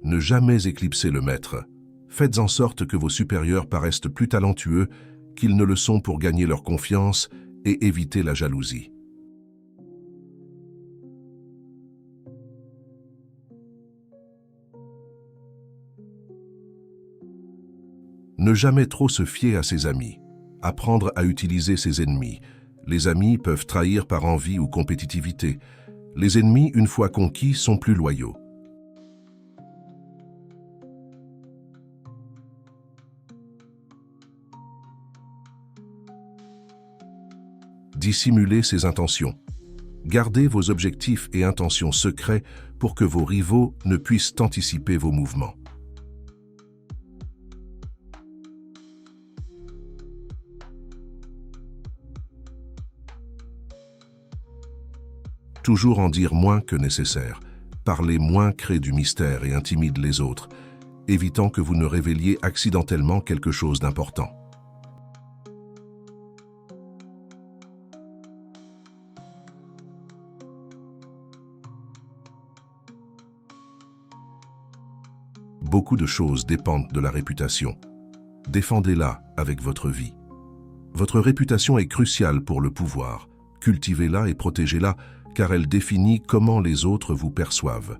Ne jamais éclipser le maître. Faites en sorte que vos supérieurs paraissent plus talentueux qu'ils ne le sont pour gagner leur confiance et éviter la jalousie. Ne jamais trop se fier à ses amis. Apprendre à utiliser ses ennemis. Les amis peuvent trahir par envie ou compétitivité. Les ennemis, une fois conquis, sont plus loyaux. Dissimulez ses intentions. Gardez vos objectifs et intentions secrets pour que vos rivaux ne puissent anticiper vos mouvements. Toujours en dire moins que nécessaire. Parler moins crée du mystère et intimide les autres, évitant que vous ne révéliez accidentellement quelque chose d'important. Beaucoup de choses dépendent de la réputation. Défendez-la avec votre vie. Votre réputation est cruciale pour le pouvoir. Cultivez-la et protégez-la, car elle définit comment les autres vous perçoivent.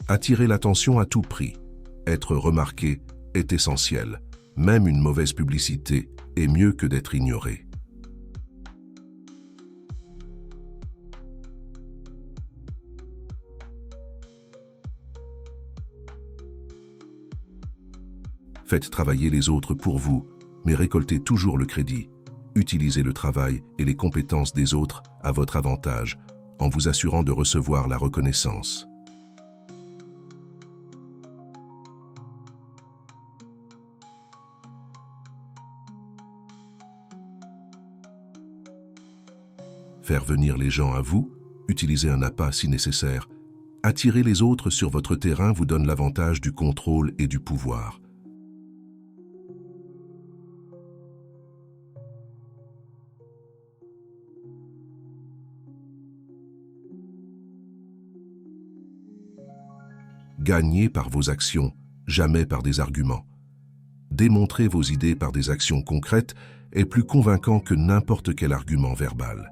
Attirer l'attention à tout prix. Être remarqué est essentiel. Même une mauvaise publicité est mieux que d'être ignoré. Faites travailler les autres pour vous, mais récoltez toujours le crédit. Utilisez le travail et les compétences des autres à votre avantage, en vous assurant de recevoir la reconnaissance. Faire venir les gens à vous, utilisez un appât si nécessaire. Attirer les autres sur votre terrain vous donne l'avantage du contrôle et du pouvoir. Gagnez par vos actions, jamais par des arguments. Démontrer vos idées par des actions concrètes est plus convaincant que n'importe quel argument verbal.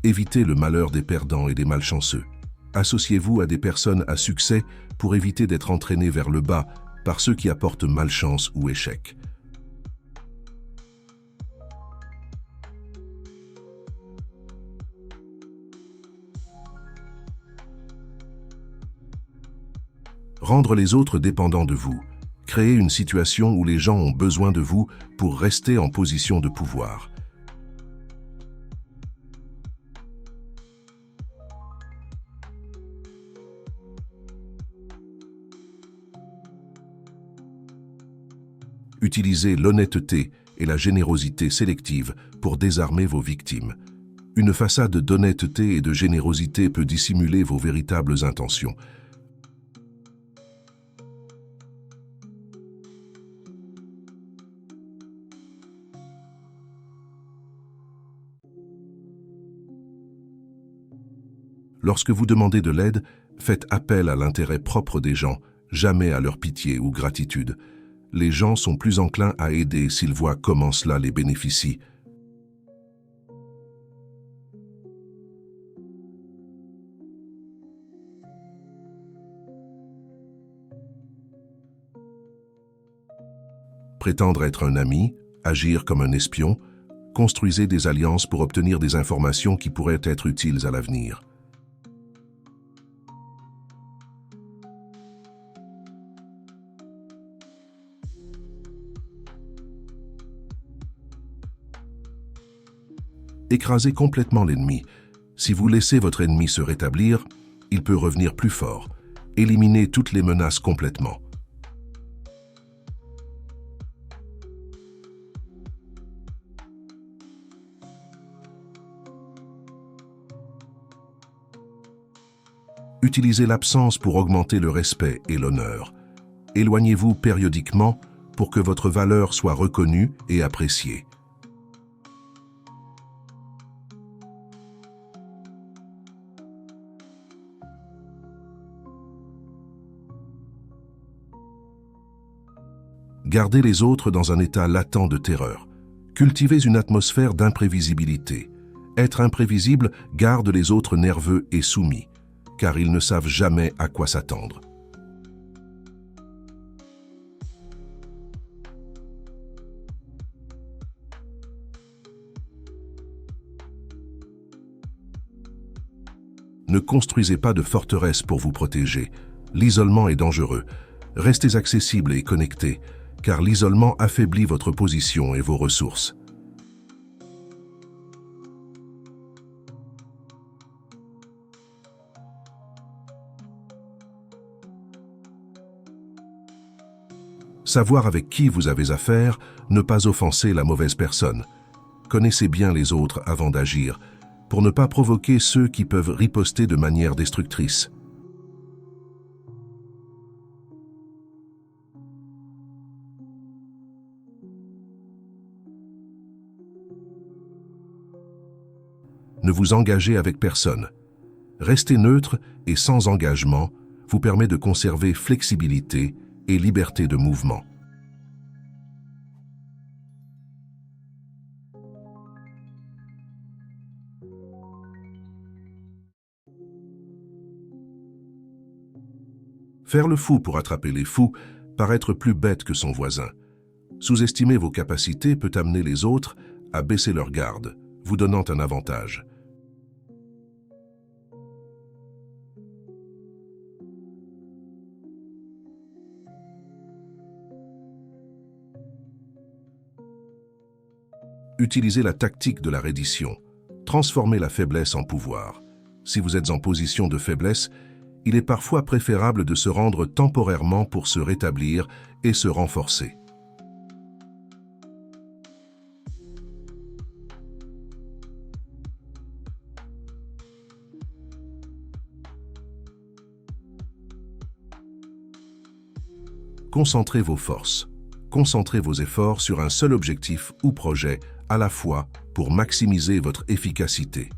Évitez le malheur des perdants et des malchanceux. Associez-vous à des personnes à succès pour éviter d'être entraînés vers le bas par ceux qui apportent malchance ou échec. Rendre les autres dépendants de vous. Créer une situation où les gens ont besoin de vous pour rester en position de pouvoir. Utilisez l'honnêteté et la générosité sélective pour désarmer vos victimes. Une façade d'honnêteté et de générosité peut dissimuler vos véritables intentions. Lorsque vous demandez de l'aide, faites appel à l'intérêt propre des gens, jamais à leur pitié ou gratitude. Les gens sont plus enclins à aider s'ils voient comment cela les bénéficie. Prétendre être un ami, agir comme un espion, construisez des alliances pour obtenir des informations qui pourraient être utiles à l'avenir. Écrasez complètement l'ennemi. Si vous laissez votre ennemi se rétablir, il peut revenir plus fort. Éliminez toutes les menaces complètement. Utilisez l'absence pour augmenter le respect et l'honneur. Éloignez-vous périodiquement pour que votre valeur soit reconnue et appréciée. Gardez les autres dans un état latent de terreur. Cultivez une atmosphère d'imprévisibilité. Être imprévisible garde les autres nerveux et soumis, car ils ne savent jamais à quoi s'attendre. Ne construisez pas de forteresse pour vous protéger. L'isolement est dangereux. Restez accessible et connecté, car l'isolement affaiblit votre position et vos ressources. Savoir avec qui vous avez affaire, ne pas offenser la mauvaise personne. Connaissez bien les autres avant d'agir, pour ne pas provoquer ceux qui peuvent riposter de manière destructrice. Ne vous engagez avec personne. Rester neutre et sans engagement vous permet de conserver flexibilité et liberté de mouvement. Faire le fou pour attraper les fous, paraître plus bête que son voisin. Sous-estimer vos capacités peut amener les autres à baisser leur garde, vous donnant un avantage. Utilisez la tactique de la reddition. Transformez la faiblesse en pouvoir. Si vous êtes en position de faiblesse, il est parfois préférable de se rendre temporairement pour se rétablir et se renforcer. Concentrez vos forces. Concentrez vos efforts sur un seul objectif ou projet à la fois pour maximiser votre efficacité.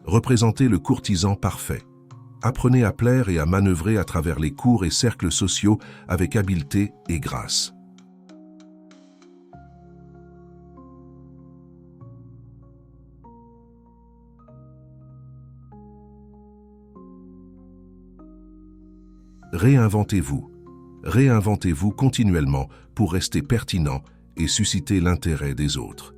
Représentez le courtisan parfait. Apprenez à plaire et à manœuvrer à travers les cours et cercles sociaux avec habileté et grâce. Réinventez-vous. Réinventez-vous continuellement pour rester pertinent et susciter l'intérêt des autres.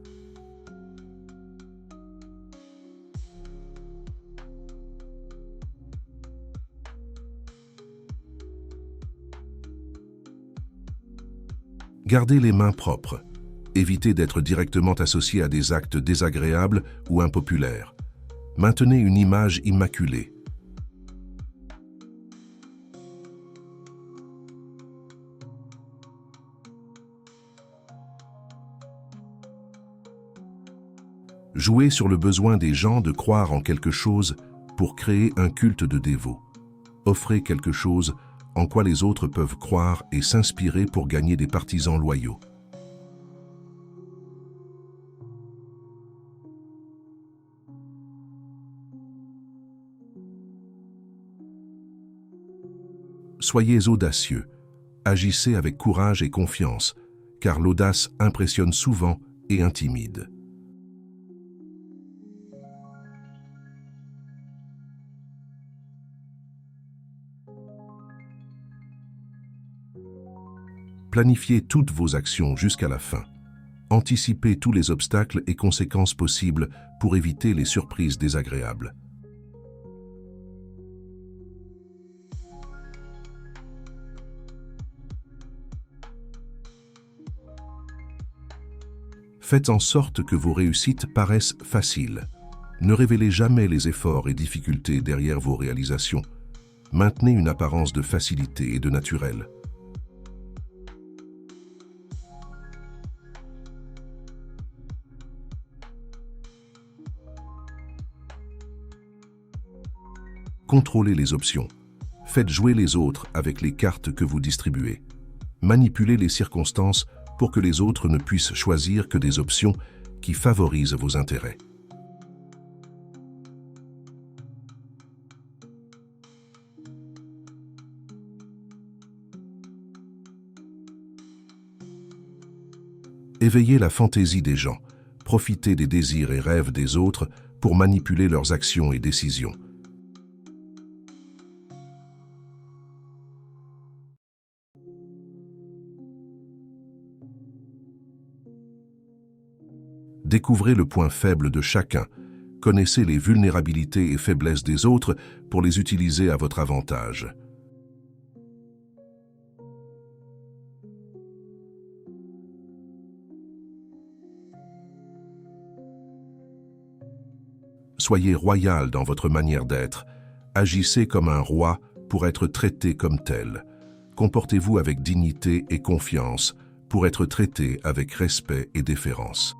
Gardez les mains propres. Évitez d'être directement associé à des actes désagréables ou impopulaires. Maintenez une image immaculée. Jouez sur le besoin des gens de croire en quelque chose pour créer un culte de dévots. Offrez quelque chose en quoi les autres peuvent croire et s'inspirer pour gagner des partisans loyaux. Soyez audacieux. Agissez avec courage et confiance, car l'audace impressionne souvent et intimide. Planifiez toutes vos actions jusqu'à la fin. Anticipez tous les obstacles et conséquences possibles pour éviter les surprises désagréables. Faites en sorte que vos réussites paraissent faciles. Ne révélez jamais les efforts et difficultés derrière vos réalisations. Maintenez une apparence de facilité et de naturel. Contrôlez les options. Faites jouer les autres avec les cartes que vous distribuez. Manipulez les circonstances pour que les autres ne puissent choisir que des options qui favorisent vos intérêts. Éveillez la fantaisie des gens. Profitez des désirs et rêves des autres pour manipuler leurs actions et décisions. Découvrez le point faible de chacun. Connaissez les vulnérabilités et faiblesses des autres pour les utiliser à votre avantage. Soyez royal dans votre manière d'être. Agissez comme un roi pour être traité comme tel. Comportez-vous avec dignité et confiance pour être traité avec respect et déférence.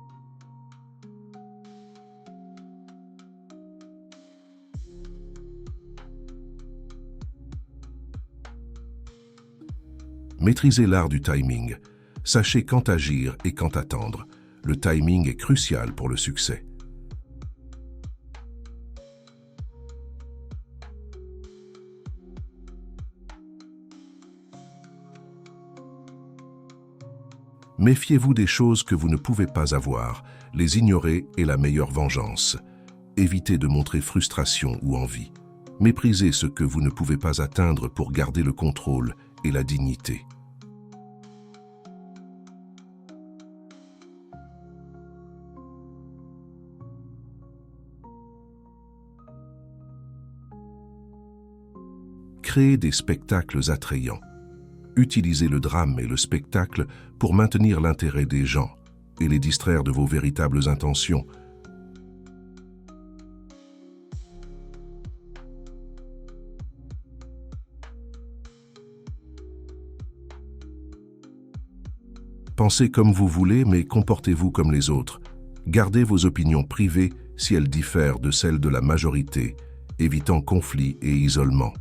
Maîtrisez l'art du timing. Sachez quand agir et quand attendre. Le timing est crucial pour le succès. Méfiez-vous des choses que vous ne pouvez pas avoir. Les ignorer est la meilleure vengeance. Évitez de montrer frustration ou envie. Méprisez ce que vous ne pouvez pas atteindre pour garder le contrôle et la dignité. Créez des spectacles attrayants. Utilisez le drame et le spectacle pour maintenir l'intérêt des gens et les distraire de vos véritables intentions. Pensez comme vous voulez, mais comportez-vous comme les autres. Gardez vos opinions privées si elles diffèrent de celles de la majorité, évitant conflits et isolement.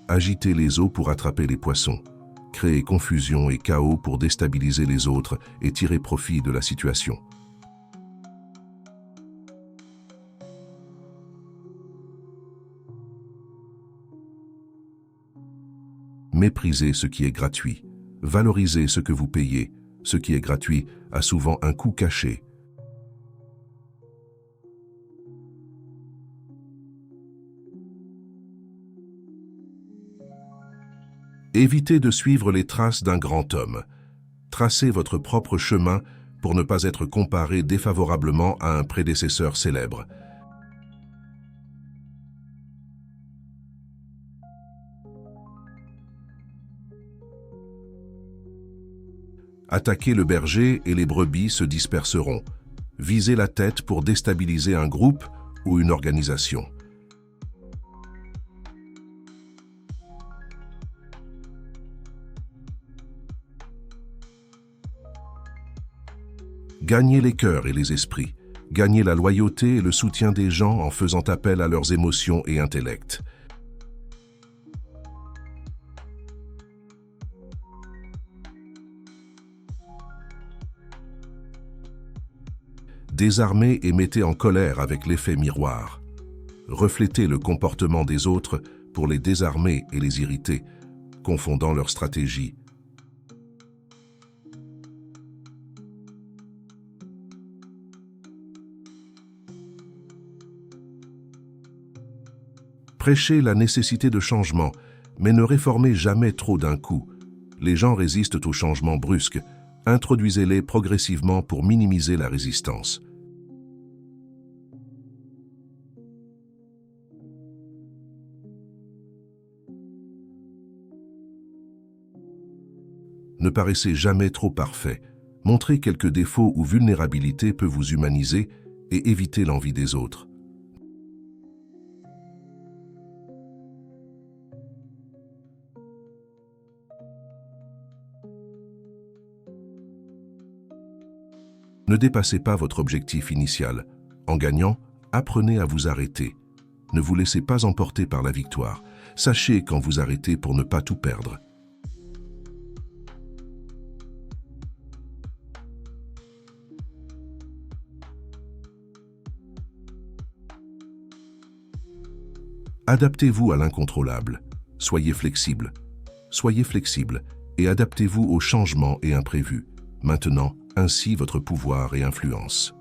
Agitez les eaux pour attraper les poissons. Créez confusion et chaos pour déstabiliser les autres et tirer profit de la situation. Méprisez ce qui est gratuit. Valorisez ce que vous payez. Ce qui est gratuit a souvent un coût caché. Évitez de suivre les traces d'un grand homme. Tracez votre propre chemin pour ne pas être comparé défavorablement à un prédécesseur célèbre. Attaquez le berger et les brebis se disperseront. Visez la tête pour déstabiliser un groupe ou une organisation. Gagnez les cœurs et les esprits. Gagnez la loyauté et le soutien des gens en faisant appel à leurs émotions et intellect. Désarmez et mettez en colère avec l'effet miroir. Reflétez le comportement des autres pour les désarmer et les irriter, confondant leurs stratégies. Prêchez la nécessité de changement, mais ne réformez jamais trop d'un coup. Les gens résistent aux changements brusques. Introduisez-les progressivement pour minimiser la résistance. Ne paraissez jamais trop parfait. Montrer quelques défauts ou vulnérabilités peut vous humaniser et éviter l'envie des autres. Ne dépassez pas votre objectif initial. En gagnant, apprenez à vous arrêter. Ne vous laissez pas emporter par la victoire. Sachez quand vous arrêtez pour ne pas tout perdre. Adaptez-vous à l'incontrôlable. Soyez flexible. Soyez flexible et adaptez-vous aux changements et imprévus, maintenant ainsi votre pouvoir et influence.